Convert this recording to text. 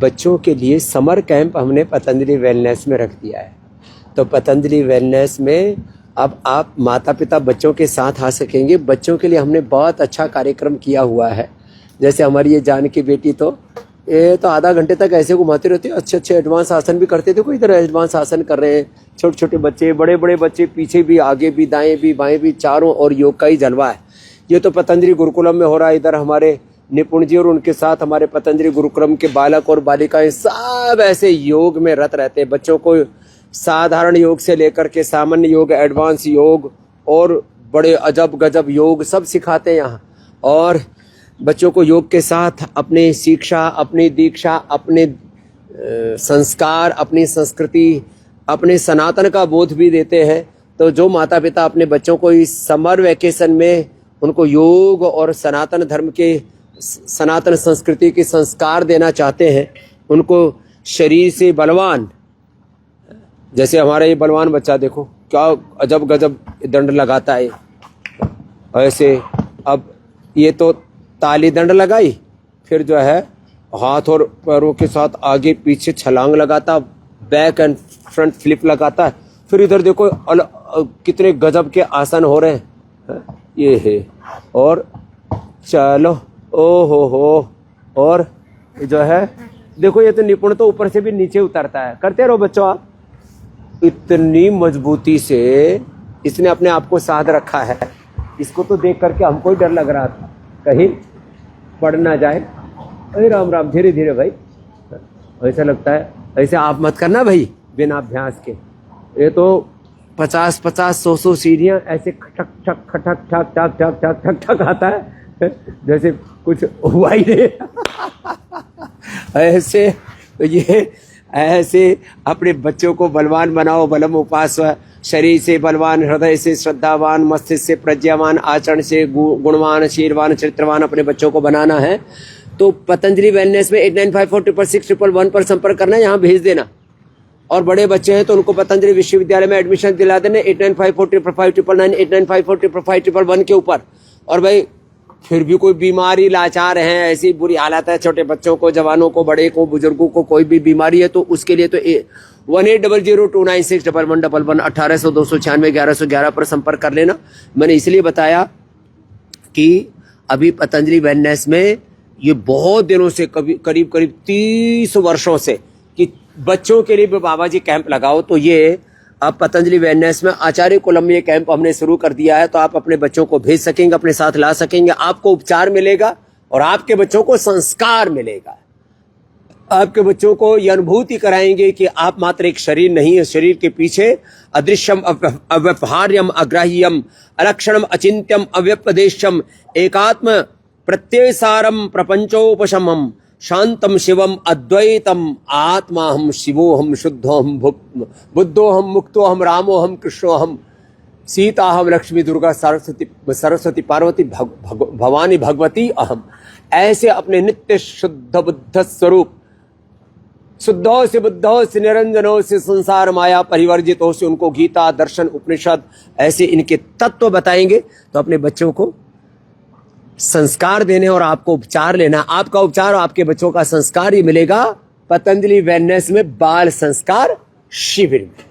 बच्चों के लिए समर कैंप हमने पतंजलि वेलनेस में रख दिया है। तो पतंजलि वेलनेस में अब आप माता पिता बच्चों के साथ आ सकेंगे। बच्चों के लिए हमने बहुत अच्छा कार्यक्रम किया हुआ है। जैसे हमारी ये जान की बेटी तो ये तो आधा घंटे तक ऐसे घुमाती रहती है, अच्छे अच्छे एडवांस आसन भी करते थे। कोई इधर एडवांस आसन कर रहे हैं, छोटे छोटे बच्चे, बड़े बड़े बच्चे, पीछे भी, आगे भी, दाएं भी, बाएं भी, चारों और योग का ही जलवा है। ये तो पतंजलि गुरुकुलम में हो रहा है। इधर हमारे निपुण जी और उनके साथ हमारे पतंजलि गुरुकुलम के बालक और बालिकाएं सब ऐसे योग में रत रहते हैं। बच्चों को साधारण योग से लेकर के सामान्य योग, एडवांस योग और बड़े अजब गजब योग सब सिखाते हैं यहाँ। और बच्चों को योग के साथ अपनी शिक्षा, अपनी दीक्षा, अपने संस्कार, अपनी संस्कृति, अपने सनातन का बोध भी देते हैं। तो जो माता पिता अपने बच्चों को इस समर वैकेशन में उनको योग और सनातन धर्म के, सनातन संस्कृति के संस्कार देना चाहते हैं, उनको शरीर से बलवान, जैसे हमारा ये बलवान बच्चा देखो क्या अजब गजब दंड लगाता है ऐसे। अब ये तो ताली दंड लगाई, फिर जो है हाथ और पैरों के साथ आगे पीछे छलांग लगाता, बैक एंड फ्रंट फ्लिप लगाता है। फिर इधर देखो कितने गजब के आसन हो रहे हैं, ये है। और चलो ओ हो, और जो है देखो ये तो निपुण तो ऊपर से भी नीचे उतरता है। करते रहो बच्चों आप। इतनी मजबूती से इसने अपने आप को साध रखा है। इसको तो देख करके हमको ही डर लग रहा था कहीं पड़ ना जाए। अरे राम राम, धीरे धीरे भाई, ऐसा लगता है। ऐसे आप मत करना भाई बिना अभ्यास के। ये तो 50-100 सीढ़ियां ऐसे खटक ठक खटक ठक ठक ठक ठक ठक ठक आता है जैसे कुछ हुआ ही नहीं ऐसे। तो ये ऐसे अपने बच्चों को बलवान बनाओ। बलम उपास्व, शरीर से बलवान, हृदय से श्रद्धावान, मस्तिष्क से प्रज्ञावान, आचरण से गुणवान, शीलवान, चरित्रवान अपने बच्चों को बनाना है। तो पतंजलि वेलनेस में 89546611 पर संपर्क करना, यहाँ भेज देना। और बड़े बच्चे हैं तो उनको पतंजलि विश्वविद्यालय में एडमिशन दिला देना 89545599 89545511 के ऊपर। और भाई फिर भी कोई बीमारी, लाचार हैं, ऐसी बुरी हालत है, छोटे बच्चों को, जवानों को, बड़े को, बुजुर्गों को कोई भी बीमारी है तो उसके लिए तो 1800296111 1800-296-1111 पर संपर्क कर लेना। मैंने इसलिए बताया कि अभी पतंजलि वेलनेस में ये बहुत दिनों से, करीब 30 वर्षों से कि बच्चों के लिए भी बाबा जी कैंप लगाओ। तो ये अब पतंजलि वेलनेस में आचार्य कुलम में ये कैंप हमने शुरू कर दिया है। तो आप अपने बच्चों को भेज सकेंगे, अपने साथ ला सकेंगे। आपको उपचार मिलेगा और आपके बच्चों को संस्कार मिलेगा। आपके बच्चों को यह अनुभूति कराएंगे कि आप मात्र एक शरीर नहीं है, शरीर के पीछे अदृश्यम, अव्यवहार्यम, अग्राह्यम, अलक्षणम, अचिंत्यम, अव्यपदेशम, एकात्म प्रत्ययसारम, प्रपंचोपशमम, शांतम शिवम अद्वैतम, आत्माहम शिवोहम, शुद्धोहम, बुद्धोहम, मुक्तोहम, रामोहम, कृष्णोहम, सीताहम, लक्ष्मी, दुर्गा, सरस्वती, पार्वती, भवानी, भगवती अहम। ऐसे अपने नित्य शुद्ध बुद्ध स्वरूप, शुद्धों से बुद्धों से निरंजनों से संसार माया परिवर्जितों से उनको गीता, दर्शन, उपनिषद ऐसे इनके तत्व बताएंगे। तो अपने बच्चों को संस्कार देने और आपको उपचार लेना। आपका उपचार और आपके बच्चों का संस्कार ही मिलेगा पतंजलि वेलनेस में बाल संस्कार शिविर में।